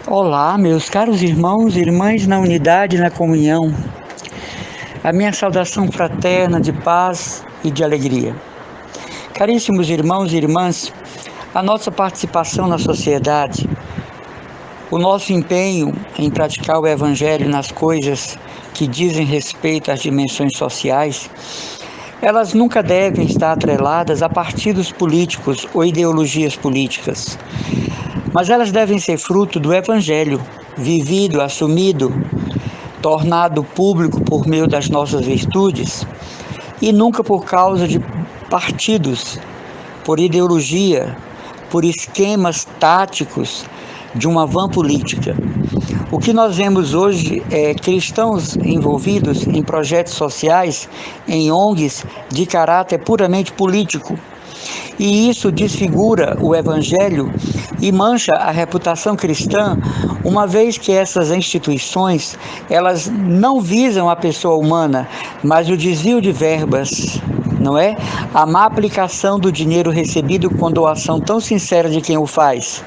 Olá, meus caros irmãos e irmãs na unidade e na comunhão. A minha saudação fraterna de paz e de alegria. Caríssimos irmãos e irmãs, a nossa participação na sociedade, o nosso empenho em praticar o Evangelho nas coisas que dizem respeito às dimensões sociais, elas nunca devem estar atreladas a partidos políticos ou ideologias políticas, mas elas devem ser fruto do Evangelho, vivido, assumido, tornado público por meio das nossas virtudes, e nunca por causa de partidos, por ideologia, por esquemas táticos de uma vã política. O que nós vemos hoje é cristãos envolvidos em projetos sociais, em ONGs de caráter puramente político. E isso desfigura o Evangelho e mancha a reputação cristã, uma vez que essas instituições, elas não visam a pessoa humana, mas o desvio de verbas, não é? A má aplicação do dinheiro recebido com doação tão sincera de quem o faz.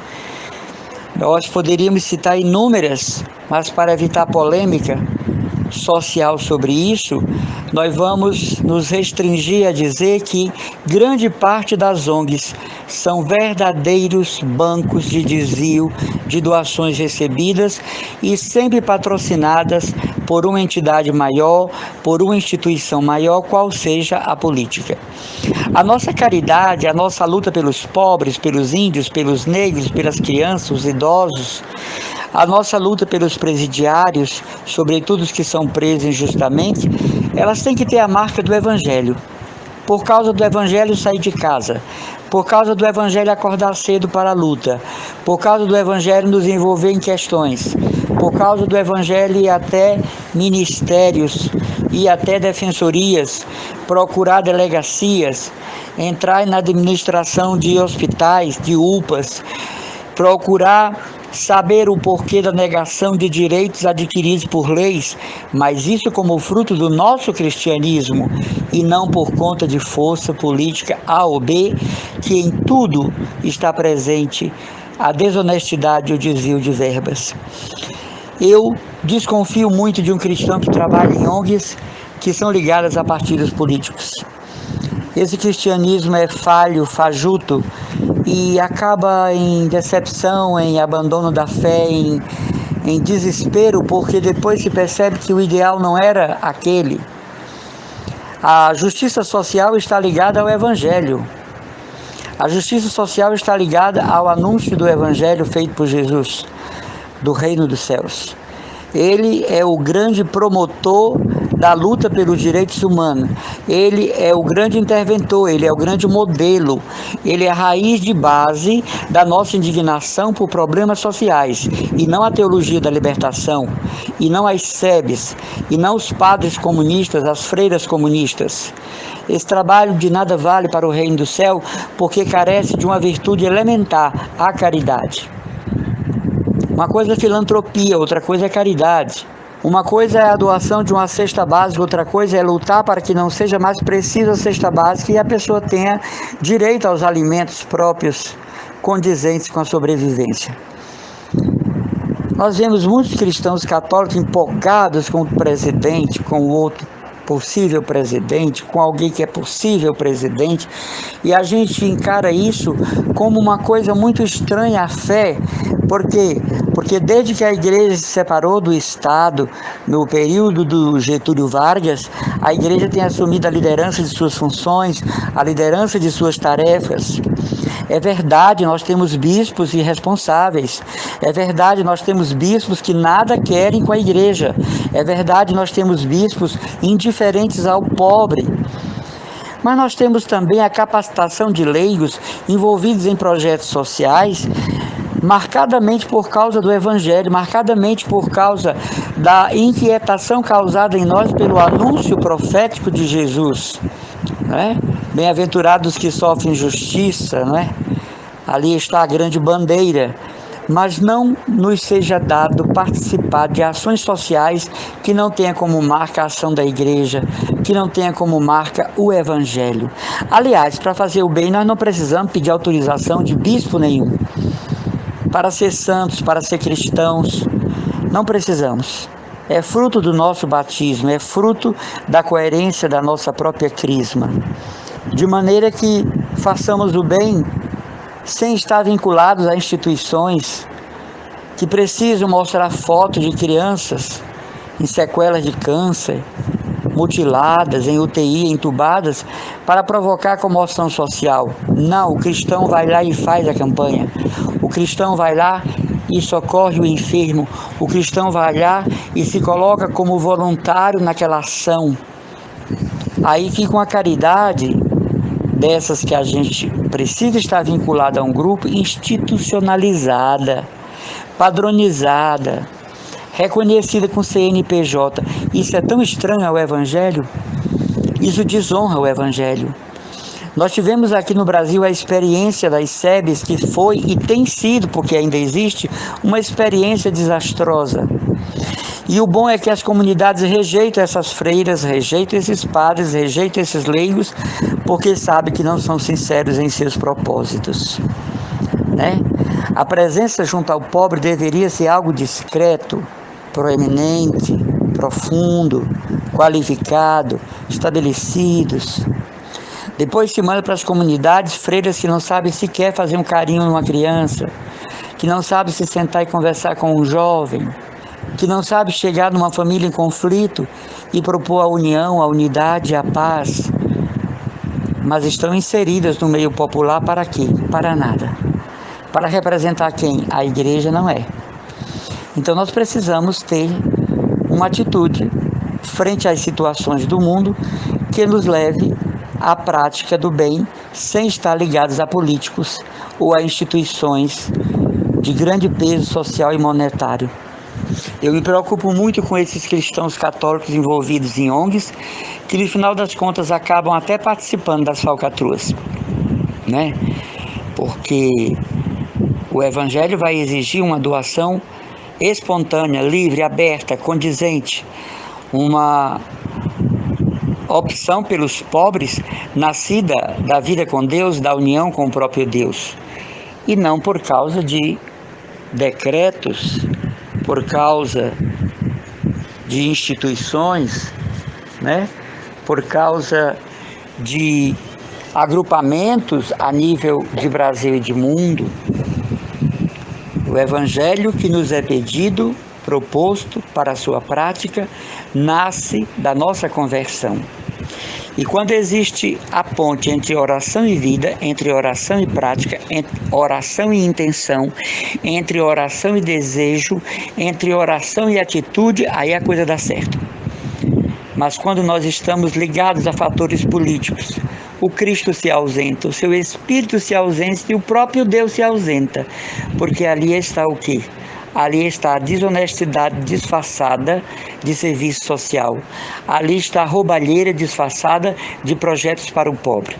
Nós poderíamos citar inúmeras, mas para evitar polêmica social sobre isso, nós vamos nos restringir a dizer que grande parte das ONGs são verdadeiros bancos de desvio de doações recebidas e sempre patrocinadas por uma entidade maior, por uma instituição maior, qual seja a política. A nossa caridade, a nossa luta pelos pobres, pelos índios, pelos negros, pelas crianças, os idosos, a nossa luta pelos presidiários, sobretudo os que são presos injustamente, elas têm que ter a marca do Evangelho. Por causa do Evangelho sair de casa, por causa do Evangelho acordar cedo para a luta, por causa do Evangelho nos envolver em questões, por causa do Evangelho ir até ministérios e até defensorias, procurar delegacias, entrar na administração de hospitais, de UPAs, procurar saber o porquê da negação de direitos adquiridos por leis, mas isso como fruto do nosso cristianismo e não por conta de força política A ou B, que em tudo está presente a desonestidade e o desvio de verbas. Eu desconfio muito de um cristão que trabalha em ONGs que são ligadas a partidos políticos. Esse cristianismo é falho, fajuto, e acaba em decepção, em abandono da fé, em desespero, porque depois se percebe que o ideal não era aquele. A justiça social está ligada ao Evangelho. A justiça social está ligada ao anúncio do Evangelho feito por Jesus, do reino dos céus. Ele é o grande promotor da luta pelos direitos humanos. Ele é o grande interventor, ele é o grande modelo, ele é a raiz de base da nossa indignação por problemas sociais, e não a teologia da libertação, e não as SEBs, e não os padres comunistas, as freiras comunistas. Esse trabalho de nada vale para o reino do céu, porque carece de uma virtude elementar, a caridade. Uma coisa é filantropia, outra coisa é caridade. Uma coisa é a doação de uma cesta básica, outra coisa é lutar para que não seja mais preciso a cesta básica e a pessoa tenha direito aos alimentos próprios condizentes com a sobrevivência. Nós vemos muitos cristãos católicos empolgados com o presidente, com o outro possível presidente, com alguém que é possível presidente, e a gente encara isso como uma coisa muito estranha à fé. Por quê? Porque desde que a igreja se separou do Estado, no período do Getúlio Vargas, a igreja tem assumido a liderança de suas funções, a liderança de suas tarefas. É verdade, nós temos bispos irresponsáveis. É verdade, nós temos bispos que nada querem com a igreja. É verdade, nós temos bispos indiferentes ao pobre. Mas nós temos também a capacitação de leigos envolvidos em projetos sociais, marcadamente por causa do Evangelho, marcadamente por causa da inquietação causada em nós pelo anúncio profético de Jesus. Não é? Bem-aventurados que sofrem injustiça, não é? Ali está a grande bandeira. Mas não nos seja dado participar de ações sociais que não tenha como marca a ação da igreja, que não tenha como marca o Evangelho. Aliás, para fazer o bem, nós não precisamos pedir autorização de bispo nenhum. para ser santos, para ser cristãos. Não precisamos. É fruto do nosso batismo, é fruto da coerência da nossa própria crisma. De maneira que façamos o bem sem estar vinculados a instituições que precisam mostrar fotos de crianças em sequelas de câncer, mutiladas, em UTI, entubadas, para provocar comoção social. Não, o cristão vai lá e faz a campanha. O cristão vai lá e socorre o enfermo. O cristão vai lá e se coloca como voluntário naquela ação. Aí fica uma caridade dessas que a gente precisa estar vinculado a um grupo, institucionalizada, padronizada, reconhecida com CNPJ. Isso é tão estranho ao Evangelho, isso desonra o Evangelho. Nós tivemos aqui no Brasil a experiência das SEBs, que foi e tem sido, porque ainda existe, uma experiência desastrosa. E o bom é que as comunidades rejeitam essas freiras, rejeitam esses padres, rejeitam esses leigos, porque sabem que não são sinceros em seus propósitos, né? A presença junto ao pobre deveria ser algo discreto, proeminente, profundo, qualificado, estabelecidos. Depois se manda para as comunidades freiras que não sabem sequer fazer um carinho numa criança, que não sabem se sentar e conversar com um jovem, que não sabem chegar numa família em conflito e propor a união, a unidade, a paz, mas estão inseridas no meio popular para quê? Para nada. Para representar quem? A igreja não é. Então nós precisamos ter uma atitude frente às situações do mundo que nos leve à prática do bem sem estar ligados a políticos ou a instituições de grande peso social e monetário. Eu me preocupo muito com esses cristãos católicos envolvidos em ONGs, que no final das contas acabam até participando das falcatruas, né? Porque o Evangelho vai exigir uma doação espontânea, livre, aberta, condizente, uma opção pelos pobres, nascida da vida com Deus, da união com o próprio Deus, e não por causa de decretos, por causa de instituições, né? Por causa de agrupamentos a nível de Brasil e de mundo. O Evangelho que nos é pedido, proposto para a sua prática, nasce da nossa conversão. E quando existe a ponte entre oração e vida, entre oração e prática, entre oração e intenção, entre oração e desejo, entre oração e atitude, aí a coisa dá certo. Mas quando nós estamos ligados a fatores políticos, o Cristo se ausenta, o seu Espírito se ausenta e o próprio Deus se ausenta, porque ali está o quê? Ali está a desonestidade disfarçada de serviço social. Ali está a roubalheira disfarçada de projetos para o pobre.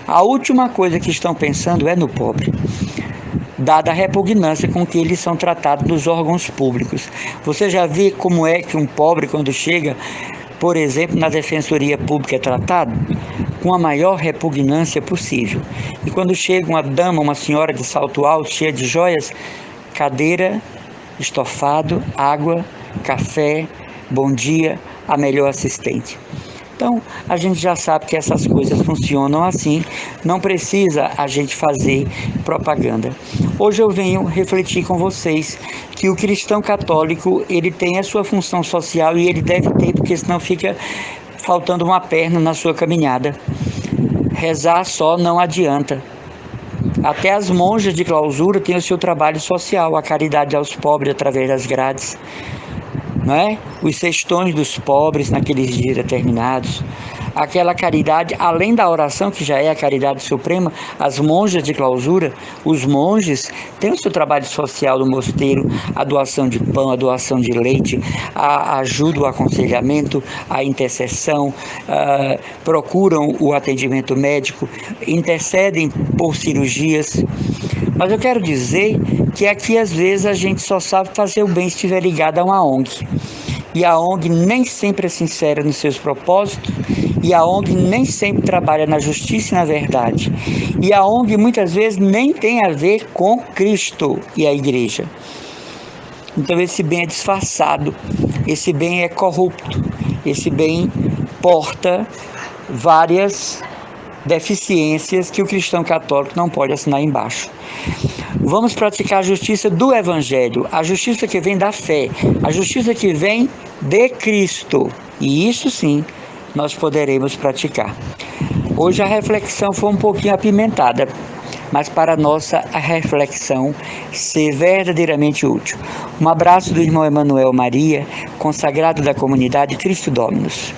A última coisa que estão pensando é no pobre, dada a repugnância com que eles são tratados nos órgãos públicos. Você já vê como é que um pobre, quando chega, por exemplo, na Defensoria Pública, é tratado? Com a maior repugnância possível. E quando chega uma dama, uma senhora de salto alto, cheia de joias, cadeira, estofado, água, café, bom dia, a melhor assistente. Então, a gente já sabe que essas coisas funcionam assim, não precisa a gente fazer propaganda. Hoje eu venho refletir com vocês que o cristão católico, ele tem a sua função social e ele deve ter, porque senão fica faltando uma perna na sua caminhada. Rezar só não adianta. Até as monjas de clausura têm o seu trabalho social, a caridade aos pobres através das grades, não é? Os cestões dos pobres naqueles dias determinados, aquela caridade, além da oração, que já é a caridade suprema, as monjas de clausura, os monges têm o seu trabalho social no mosteiro, a doação de pão, a doação de leite, a ajuda, o aconselhamento, a intercessão, procuram o atendimento médico, intercedem por cirurgias. Mas eu quero dizer que aqui às vezes a gente só sabe fazer o bem se estiver ligado a uma ONG. E a ONG nem sempre é sincera nos seus propósitos E a ONG nem sempre trabalha na justiça e na verdade. E a ONG muitas vezes nem tem a ver com Cristo e a igreja. Então esse bem é disfarçado, esse bem é corrupto, esse bem porta várias deficiências que o cristão católico não pode assinar embaixo. Vamos praticar a justiça do Evangelho, a justiça que vem da fé, a justiça que vem de Cristo. E isso sim nós poderemos praticar. Hoje a reflexão foi um pouquinho apimentada, mas para a nossa reflexão ser verdadeiramente útil. Um abraço do irmão Emanuel Maria, consagrado da comunidade Cristo Dominus.